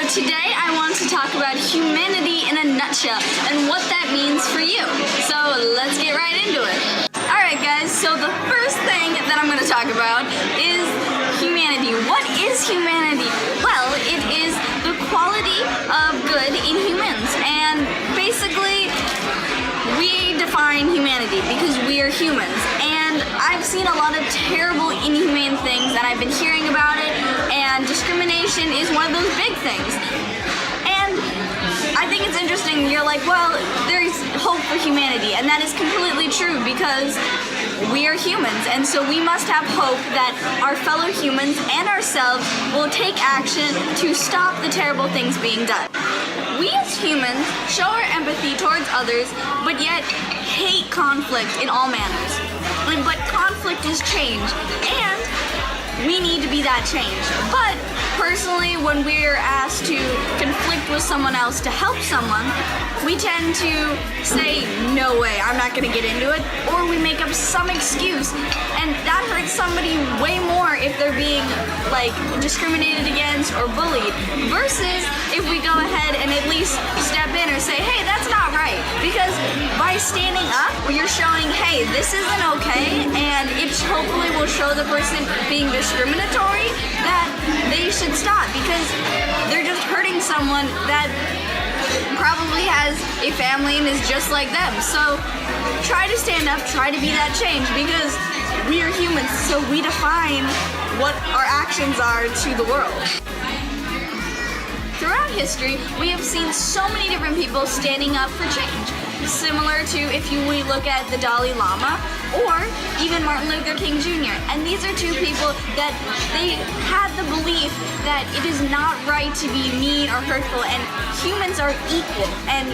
Today I want to talk about humanity in a nutshell and what that means for you. So let's get right into it. Alright guys, so the first thing that I'm going to talk about is humanity. What is humanity? Well, it is the quality of good in humans, and basically we define humanity because we are humans. And I've seen a lot of terrible, inhumane things, and I've been hearing about it, and discrimination is one of those big things. And I think it's interesting, you're like, well, there's hope for humanity, and that is completely true because we are humans, and so we must have hope that our fellow humans and ourselves will take action to stop the terrible things being done. We as humans show our empathy towards others, but yet hate conflict in all manners. But conflict is change, and we need to be that change. But personally, when we're asked to conflict with someone else to help someone, we tend to say, no way, I'm not gonna get into it, or we make up some excuse, and that hurts somebody way more if they're being like discriminated against or bullied, versus if we go ahead and at least step in or say, hey, that's not right, because by standing up, you're showing, hey, this isn't okay, and it hopefully will show the person being discriminatory that they should stop, because they're just hurting someone that probably has a family and is just like them. So try to stand up, try to be that change, because we are humans, so we define what our actions are to the world. Throughout history, we have seen so many different people standing up for change. Similar to if we look at the Dalai Lama or even Martin Luther King Jr. And these are two people that they had the belief that it is not right to be mean or hurtful, and humans are equal, and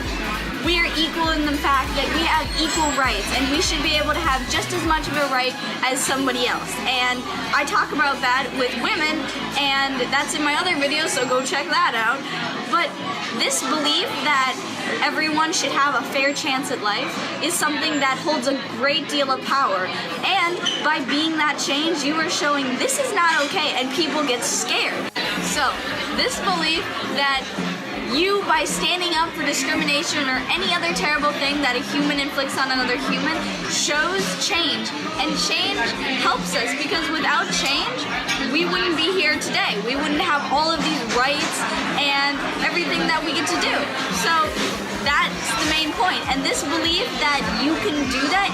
we are equal in the fact that we have equal rights, and we should be able to have just as much of a right as somebody else. And I talk about that with women, and that's in my other video, so go check that out. But this belief that everyone should have a fair chance at life is something that holds a great deal of power. And by being that change, you are showing this is not okay, and people get scared. So this belief that you, by standing up for discrimination or any other terrible thing that a human inflicts on another human, shows change. And change helps us, because without change, we wouldn't be here today. We wouldn't have all of these rights and everything that we get to do. So that's the main point. And this belief that you can do that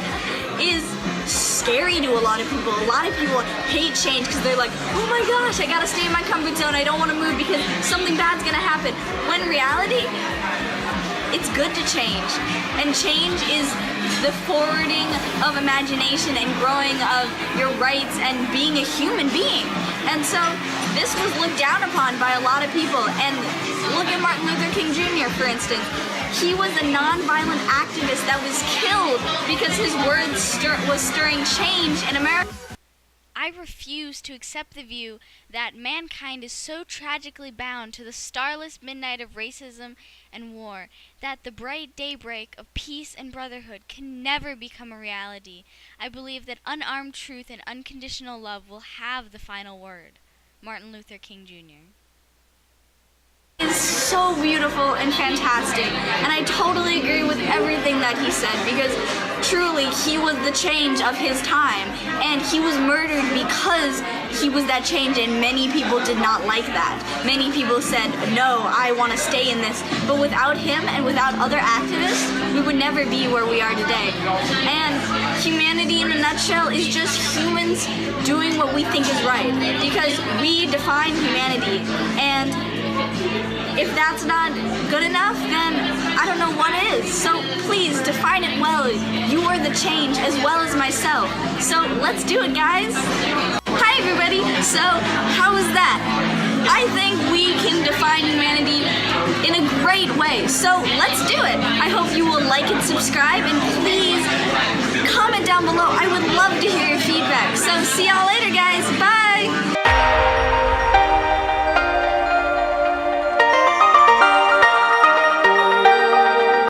is scary to a lot of people. A lot of people hate change because they're like, oh my gosh, I gotta stay in my comfort zone, I don't want to move because something bad's gonna happen. When in reality, it's good to change. And change is the forwarding of imagination and growing of your rights and being a human being. And so this was looked down upon by a lot of people. And look at Martin Luther King Jr., for instance. He was a non-violent activist that was killed because his words was stirring change in America. I refuse to accept the view that mankind is so tragically bound to the starless midnight of racism and war that the bright daybreak of peace and brotherhood can never become a reality. I believe that unarmed truth and unconditional love will have the final word. Martin Luther King Jr. Is so beautiful and fantastic, and I totally agree with everything that he said, because truly he was the change of his time, and he was murdered because he was that change, and many people did not like that. Many people said, no, I want to stay in this, but without him and without other activists, we would never be where we are today. And humanity in a nutshell is just humans doing what we think is right, because we define humanity, and if that's not good enough, then I don't know what is. So please define it well. You are the change as well as myself. So let's do it, guys. Hi everybody. So how was that? I think we can define humanity in a great way. So let's do it. I hope you will like and subscribe, and please comment down below. I would love to hear your feedback. So see y'all later, guys. Bye.